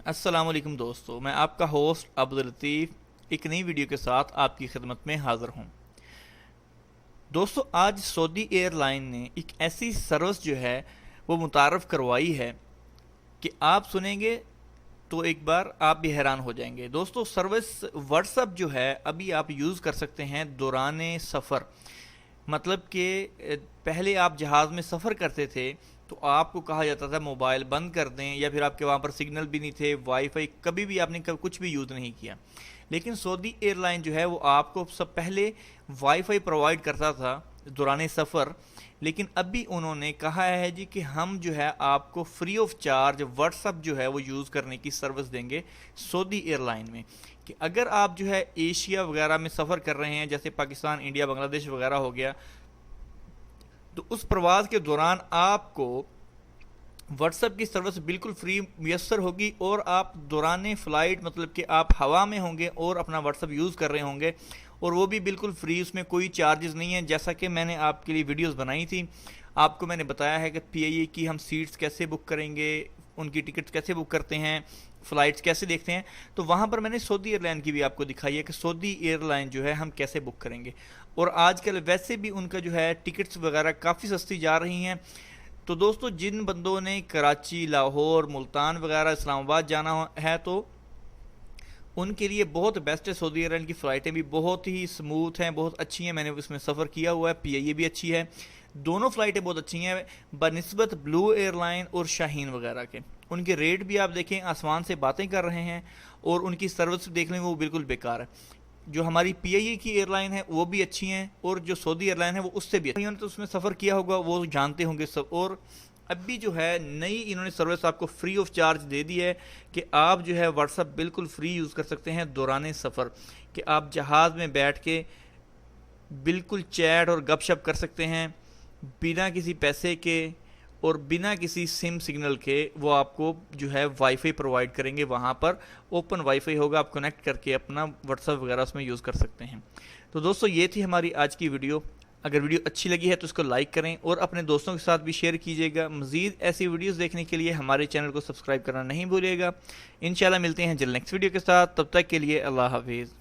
السلام علیکم دوستو، میں آپ کا ہوسٹ عبداللطیف ایک نئی ویڈیو کے ساتھ آپ کی خدمت میں حاضر ہوں۔ دوستو، آج سعودی ایئر لائن نے ایک ایسی سروس جو ہے وہ متعارف کروائی ہے کہ آپ سنیں گے تو ایک بار آپ بھی حیران ہو جائیں گے۔ دوستو، سروس واٹس ایپ جو ہے ابھی آپ یوز کر سکتے ہیں دوران سفر۔ مطلب کہ پہلے آپ جہاز میں سفر کرتے تھے تو آپ کو کہا جاتا تھا موبائل بند کر دیں، یا پھر آپ کے وہاں پر سگنل بھی نہیں تھے، وائی فائی کبھی بھی آپ نے کچھ بھی یوز نہیں کیا۔ لیکن سعودی ایئر لائن جو ہے وہ آپ کو سب پہلے وائی فائی پرووائڈ کرتا تھا دوران سفر، لیکن ابھی انہوں نے کہا ہے جی کہ ہم جو ہے آپ کو free of charge what's app جو ہے وہ یوز کرنے کی سروس دیں گے سعودی ایئر لائن میں، کہ اگر آپ جو ہے ایشیا وغیرہ میں سفر کر رہے ہیں، جیسے پاکستان، انڈیا، بنگلہ دیش وغیرہ ہو گیا، تو اس پرواز کے دوران آپ کو واٹس ایپ کی سروس بالکل فری میسر ہوگی، اور آپ دوران فلائٹ مطلب کہ آپ ہوا میں ہوں گے اور اپنا واٹس ایپ یوز کر رہے ہوں گے، اور وہ بھی بالکل فری، اس میں کوئی چارجز نہیں ہیں۔ جیسا کہ میں نے آپ کے لیے ویڈیوز بنائی تھی، آپ کو میں نے بتایا ہے کہ پی آئی اے کی ہم سیٹس کیسے بک کریں گے، ان کی ٹکٹس کیسے بک کرتے ہیں، فلائٹس کیسے دیکھتے ہیں، تو وہاں پر میں نے سعودی ایئر لائن کی بھی آپ کو دکھائی ہے کہ سعودی ایئر لائن جو ہے ہم کیسے بک کریں گے، اور آج کل ویسے بھی ان کا جو ہے ٹکٹس وغیرہ کافی سستی جا رہی ہیں۔ تو دوستو، جن بندوں نے کراچی، لاہور، ملتان وغیرہ، اسلام آباد جانا ہے تو ان کے لیے بہت بیسٹ ہے۔ سعودی ایئر لائن کی فلائٹیں بھی بہت ہی سموتھ ہیں، بہت اچھی ہیں، میں نے اس میں سفر کیا ہوا ہے، پی آئی اے بھی اچھی ہے، دونوں فلائٹیں بہت اچھی ہیں بنسبت بلو ایئر لائن اور شاہین وغیرہ کے۔ ان کے ریٹ بھی آپ دیکھیں آسمان سے باتیں کر رہے ہیں، اور ان کی سروس دیکھ لیں وہ بالکل بیکار ہے۔ جو ہماری پی آئی اے کی ایئر لائن ہے وہ بھی اچھی ہیں، اور جو سعودی ایئر لائن ہے وہ اس سے بھی اچھی ہیں، تو اس میں سفر کیا ہوگا وہ جانتے ہوں گے سب۔ اور اب بھی جو ہے نئی انہوں نے سروس آپ کو فری آف چارج دے دی ہے کہ آپ جو ہے واٹس ایپ بالکل فری یوز کر سکتے ہیں دوران سفر، کہ آپ جہاز میں بیٹھ کے بالکل چیٹ اور گپ شپ کر سکتے ہیں بنا کسی پیسے کے اور بنا کسی سم سگنل کے۔ وہ آپ کو جو ہے وائی فائی پرووائڈ کریں گے، وہاں پر اوپن وائی فائی ہوگا، آپ کنیکٹ کر کے اپنا واٹس ایپ وغیرہ اس میں یوز کر سکتے ہیں۔ تو دوستو، یہ تھی ہماری آج کی ویڈیو۔ اگر ویڈیو اچھی لگی ہے تو اس کو لائک کریں اور اپنے دوستوں کے ساتھ بھی شیئر کیجیے گا۔ مزید ایسی ویڈیوز دیکھنے کے لیے ہمارے چینل کو سبسکرائب کرنا نہیں بھولیے گا۔ انشاءاللہ ملتے ہیں جلد نیکسٹ ویڈیو کے ساتھ، تب تک کے لیے اللہ حافظ۔